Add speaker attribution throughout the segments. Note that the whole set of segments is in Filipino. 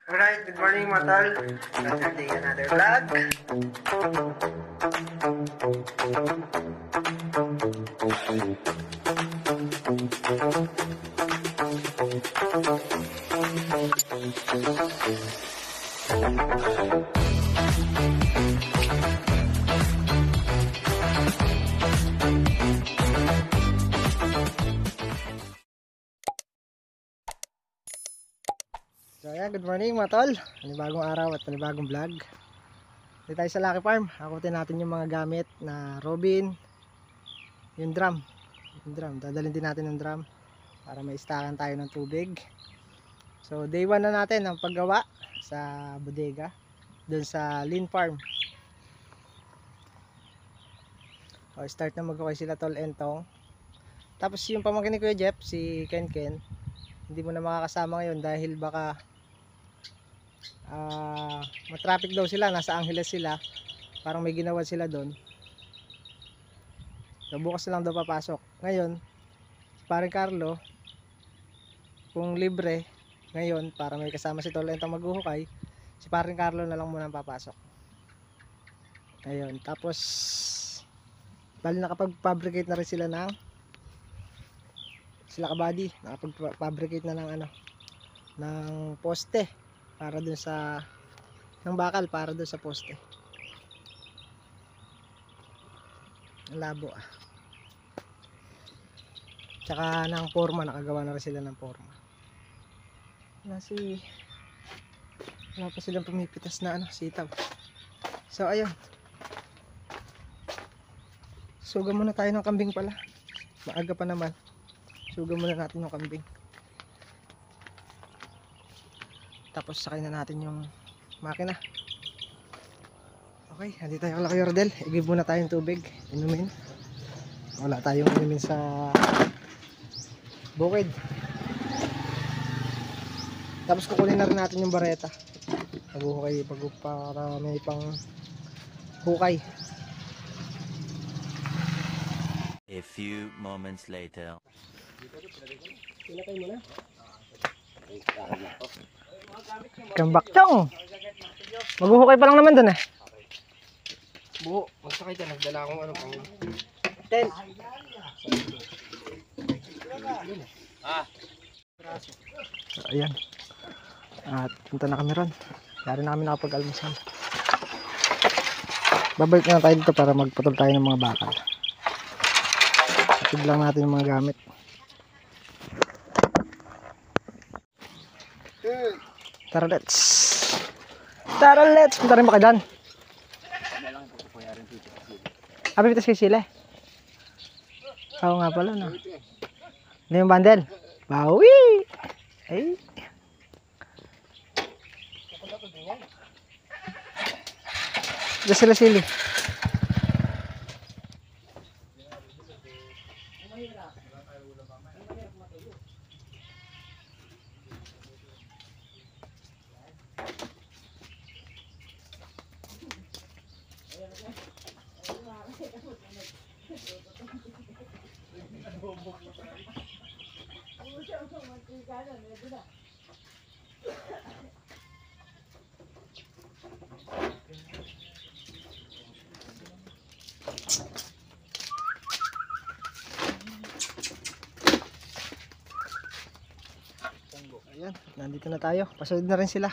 Speaker 1: Alright, good morning mga tol. Another day, another vlog. So ayan, good morning mga tol. Panibagong araw at panibagong vlog. Dito tayo sa Lucky Farm. Akutin natin yung mga gamit na robin, yung drum. Dadalhin din natin yung drum para may stockan tayo ng tubig. So day 1 na natin ang paggawa sa bodega doon sa Lin Farm. O, start na mag-okay sila tol Entong. Tapos yung pamangkin ni Kuya Jeff, si Ken, hindi mo na makakasama ngayon dahil baka matraffic daw sila, nasa Angeles sila, parang may ginawa sila doon. So bukas na lang daw papasok. Ngayon si paring Carlo, kung libre ngayon para may kasama si Tol Entong maghuhukay, si paring Carlo na lang muna papasok. Ayun, tapos bali nakapag-fabricate na rin sila ng kabady, nakapag-fabricate na ng ng poste para dun sa ng bakal para dun sa poste. Ang labo tsaka ng forma, nakagawa na rin sila ng forma. Wala pa silang pumipitas na sitaw. So ayun, suga muna tayo ng kambing pala, maaga pa naman. Suga muna natin yung kambing, tapos sakay na natin yung makina. Okay, nandito tayo kay Yordel. I-give muna tayong tubig, inumin. Wala tayong inumin sa bukid. Tapos kukunin na rin natin yung bareta pag-hukay, para may pang hukay.
Speaker 2: A few moments later.
Speaker 1: Pinakay mo na Kambakchong. Maghuhukay pa lang naman dun buho, magsakay ka, nagdala akong pang tent. So, ayan. At punta na kami ron. Kaya rin namin nakapag-almusal. Babalik na tayo dito para magputol tayo ng mga bakal. Atid lang natin yung mga gamit. Tara let's punta rin ba ka dyan? Pitas kay sila. Oo nga pala no. Ano yung bundle? Bawi! Ay! Diyan sila sili. Ayan, nandito na tayo. Pasunod na rin sila.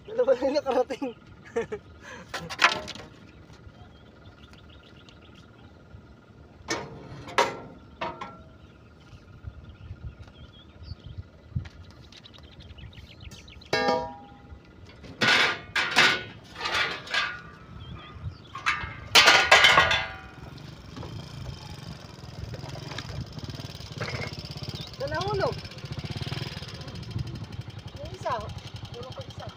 Speaker 1: Dalawa na yung nakarating. Saan nahulog? Yung isa. Tulong ko isa.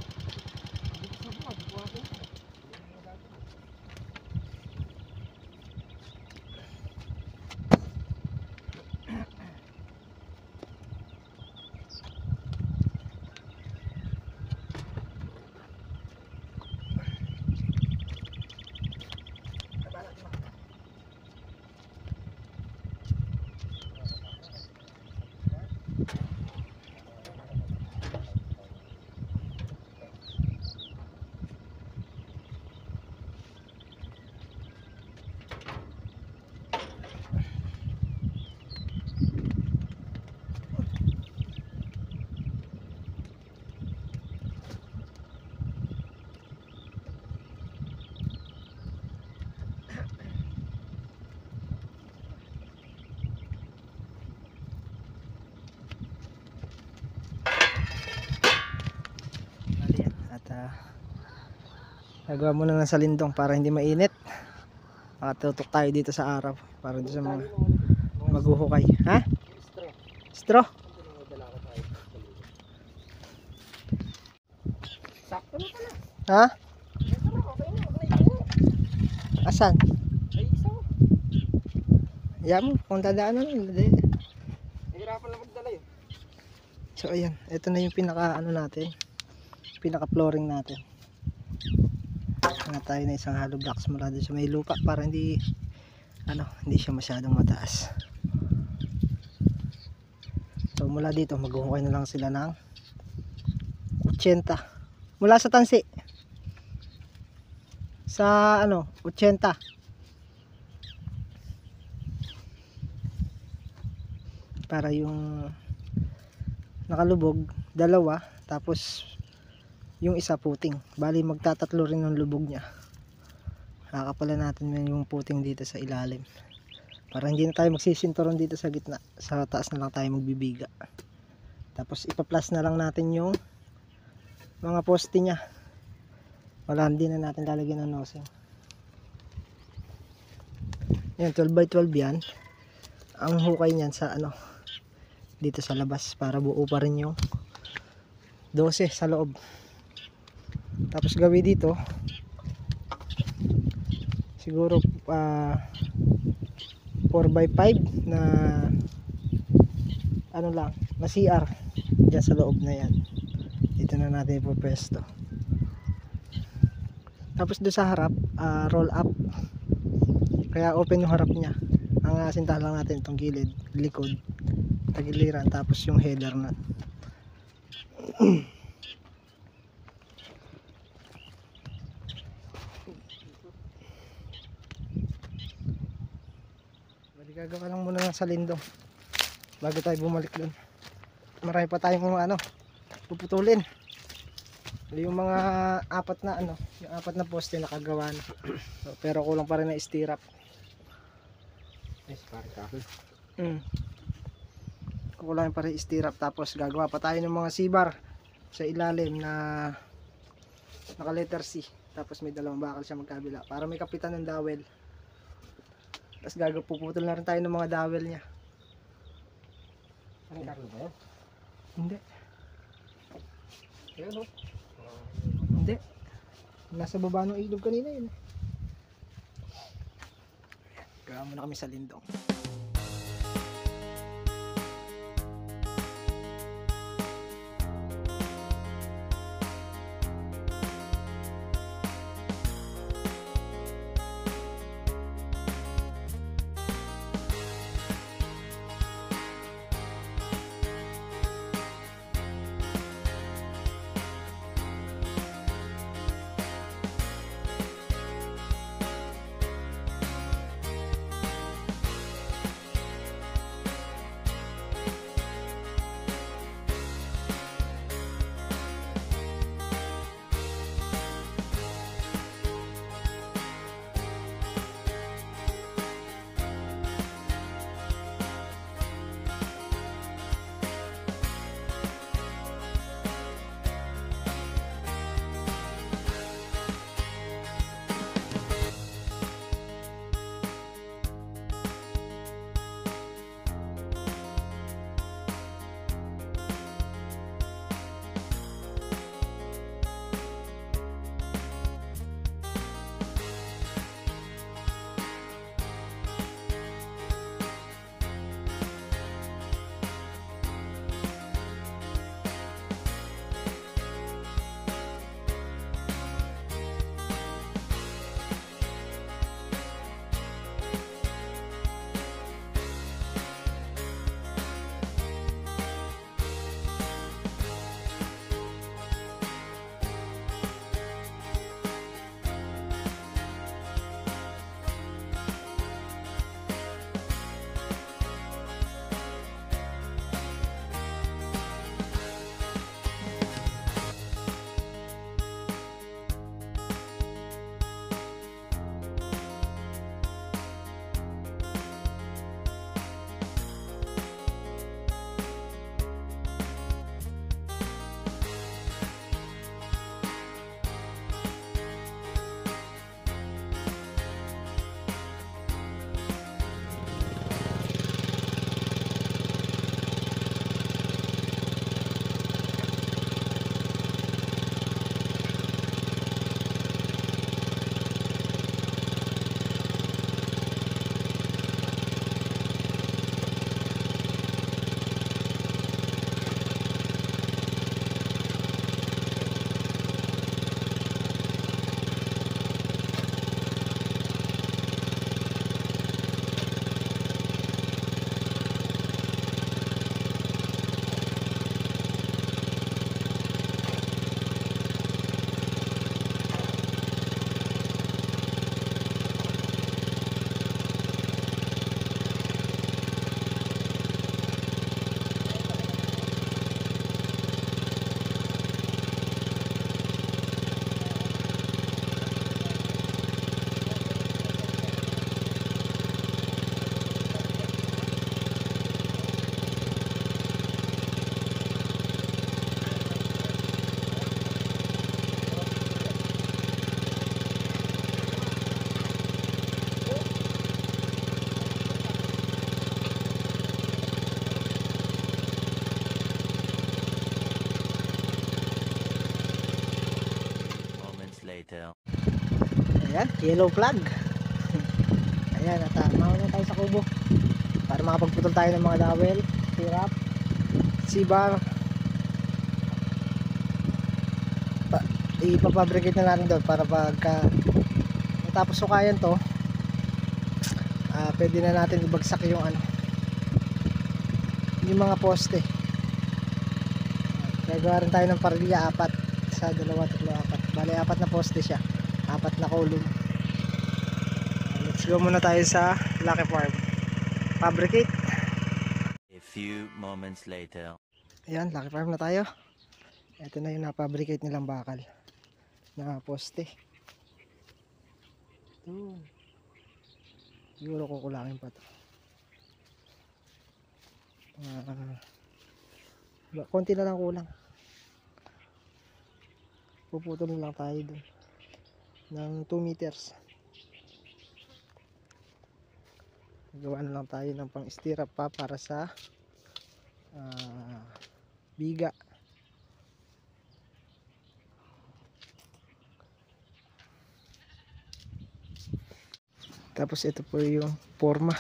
Speaker 1: Nagawa muna ng salindong para hindi mainit. Makatutok tayo dito sa araw para doon sa mga maghuhukay. Ha? Straw?
Speaker 3: Sakto na pala.
Speaker 1: Ha?
Speaker 3: Okay na.
Speaker 1: Asan?
Speaker 3: Ay, isa.
Speaker 1: Yan mo, kung dadaan na lang.
Speaker 3: Nahirapan lang magdala yun.
Speaker 1: So ayan, ito na yung pinaka ano natin. Pinaka flooring natin. Nga tayo na isang hollow blocks mula doon sa may lupa para hindi siya masyadong mataas. So mula dito maghuhukay na lang sila ng 80 mula sa tansi sa 80 para yung nakalubog dalawa, tapos yung isa puting. Bali magtatatlo rin ng lubog niya. Kakapala natin yung puting dito sa ilalim para hindi na tayo magsisinturon dito sa gitna. Sa taas na lang tayo magbibiga. Tapos ipaplas na lang natin yung mga poste niya. Wala, hindi na natin lalagyan ng nosing. Yan, 12x12 yan. Ang hukay niyan sa dito sa labas para buo pa rin yung 12 sa loob. Tapos gawin dito siguro 4x5 na na CR dyan sa loob na yan. Dito na natin ipopwesto. Tapos doon sa harap roll up, kaya open yung harap nya. Ang sintahan lang natin itong gilid, likod, tagiliran, tapos yung header na. Gagawa lang muna ng salindong bago tayo bumalik dun. Marami pa tayong puputulin. Yung mga apat na poste nakagawa na. So, pero kulang pa rin na stirrup. Kulang pa rin stirrup, tapos gagawa pa tayo ng mga sibar sa ilalim na naka letter C, tapos may dalawang bakal siya magkabila para may kapitan ng dowel. Tapos puputol na rin tayo ng mga dowel niya.
Speaker 3: Ano karlo ba yan?
Speaker 1: Hindi.
Speaker 3: Ayun o.
Speaker 1: Hindi. Nasa baba ng ilog kanina yun. Gawa muna kami sa lindong.
Speaker 2: later.
Speaker 1: Ayan, yellow flag. Ayan, at mauna tayo sa kubo para makapagputol tayo ng mga dowel, sirap, sibar. Ipapabricate na natin doon para pagka natapos sukayan to, pwede na natin ibagsak yung yung mga poste. Gagawa rin tayo ng parilya, 4 sa 2, 3, 4. Bali 4 na poste siya, 4 na column. Let's go muna tayo sa Lucky Farm. Fabricate.
Speaker 2: A few moments later.
Speaker 1: Ayan, Lucky Farm na tayo. Ito na yung napabricate nilang bakal na poste. Ito. Siguro kukulangin pa to. Konti na lang kulang. Puputol na lang tayo dun ng 2 meters. Gawa na lang tayo ng pang stirrup pa para sa biga. Tapos ito po yung forma.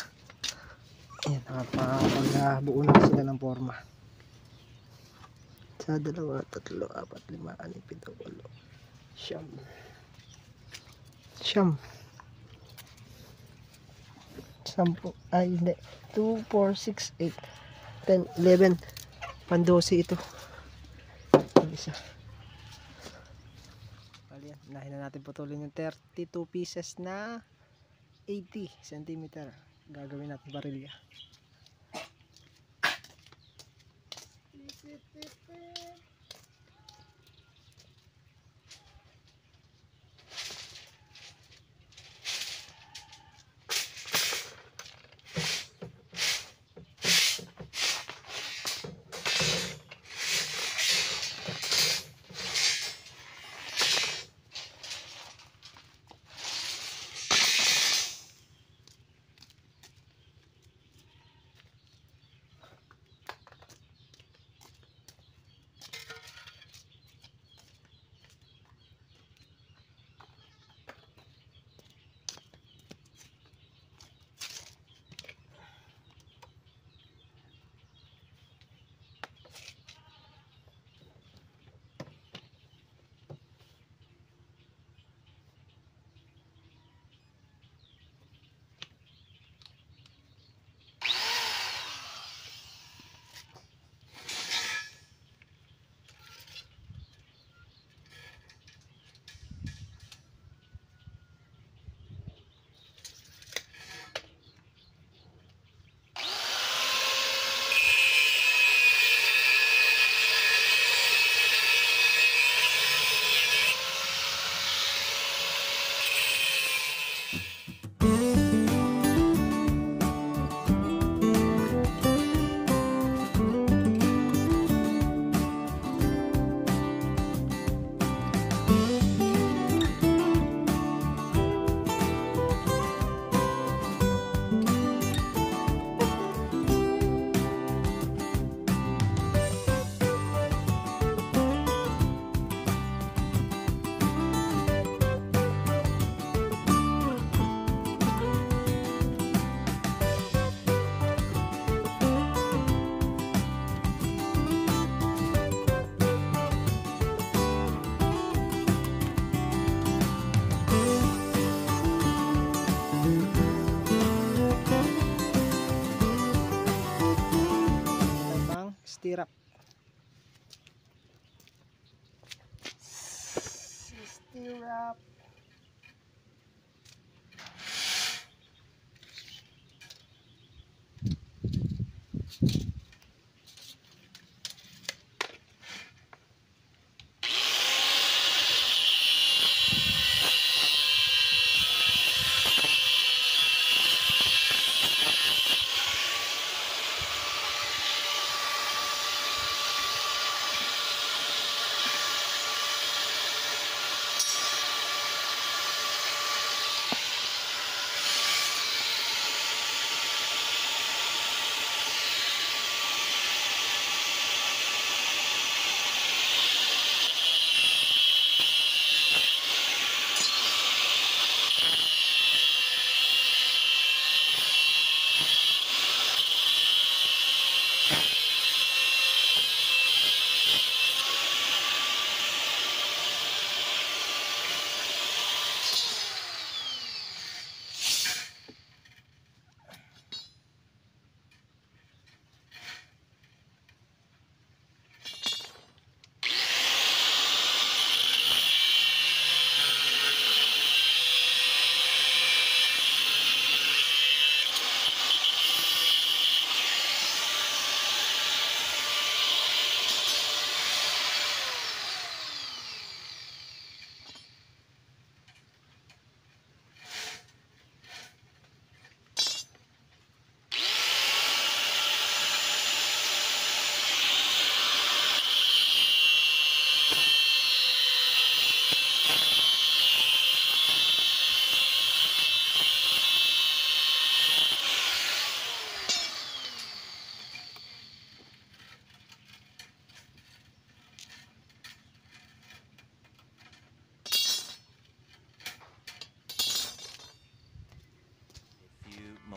Speaker 1: Ayan, nakapagbuo na sila ng forma. Sa 2, 3, 4, 5, 6, 7, 8, siyam. 10, ay hindi, 2, 4, 6, 8, 10, 11, pan-12 ito. Yung isa. Bali yan, unahin na natin putulin yung 32 pieces na 80 cm. Gagawin natin barilya. Stirrup. Stirrup.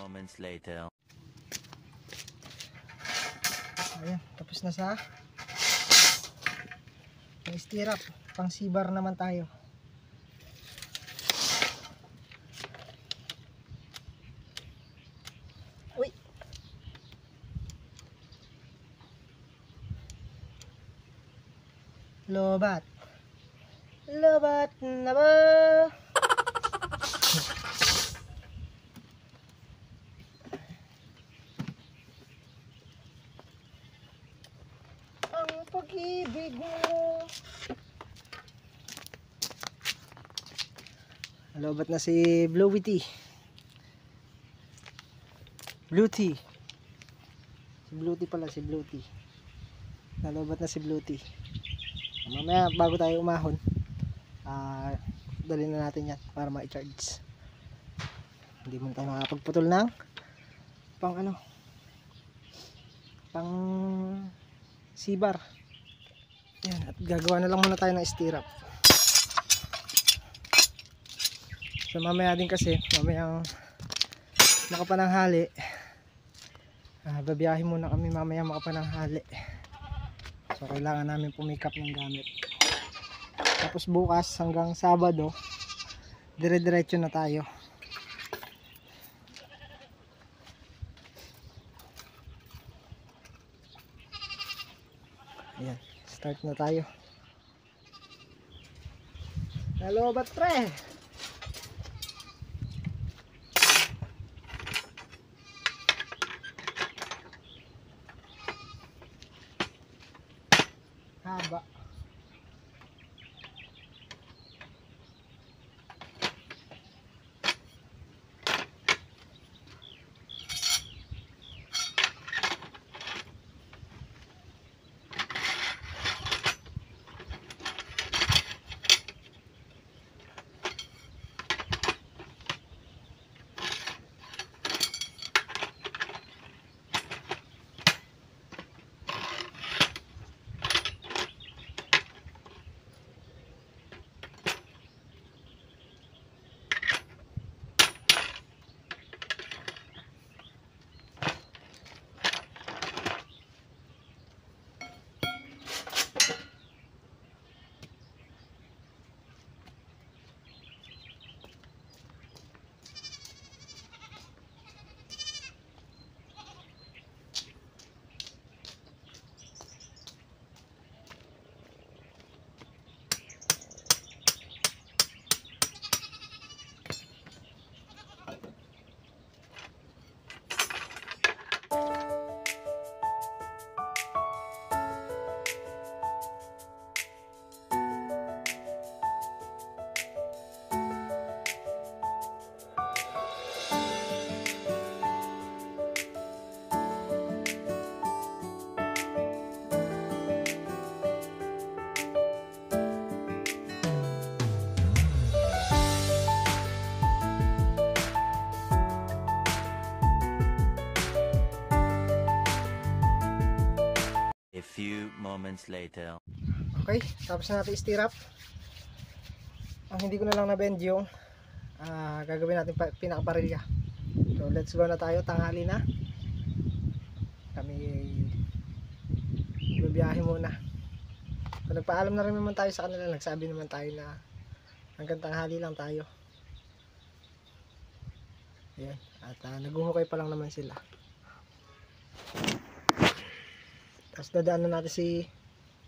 Speaker 2: moments later.
Speaker 1: Ayan, tapos na sa stirrup. Pang sibar naman tayo. Uy! Lobat. Lobat na ba? Ang pag-ibig mo. Lobat na si Bluey T. Blue T. Si Blue T pala, si Blue T. Nalobat na si Blue T. Mamaya bago tayo umahon, dali na natin yan para ma-charge. Hindi mo tayo makapagputol ng pang sibar. Yan, at gagawa na lang muna tayo ng stirrup. So mamaya din kasi, mamayang makapananghali, babiyahin muna kami mamaya makapananghali. So kailangan namin pumikap ng gamit. Tapos bukas hanggang Sabado, dire-diretso na tayo. Ayan, start na tayo. Nalobat pre! Haba.
Speaker 2: A few moments later.
Speaker 1: Okay, tapos na natin stirrup. Ang hindi ko na lang na-bend yung gagawin natin pinaka-parilya. So let's go na tayo, tanghali na. Kami bibiyahe muna. So, nagpaalam na rin naman tayo sa kanila, nagsabi naman tayo na hanggang tanghali lang tayo. Ayan, at naguhukay pa lang naman sila. Tapos dadaanan natin si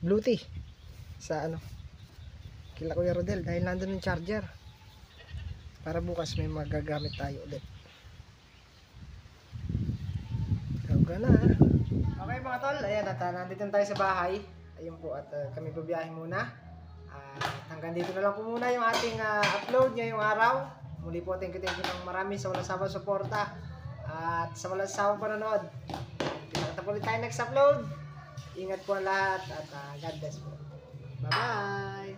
Speaker 1: Blue T sa kila Kuya Rodel dahil nandun yung charger para bukas may magagamit tayo ulit. Gawga na. Okay mga tol, ayan at nandito na tayo sa bahay. Ayun po at kami babiyahe muna. Hanggang dito na lang po muna yung ating upload ngayong araw. Muli po thank you ng marami sa walang sawang suporta at sa walang sawang panonood. Kita po ulit tayo next upload. Ingat po ang lahat at God bless po. Bye-bye!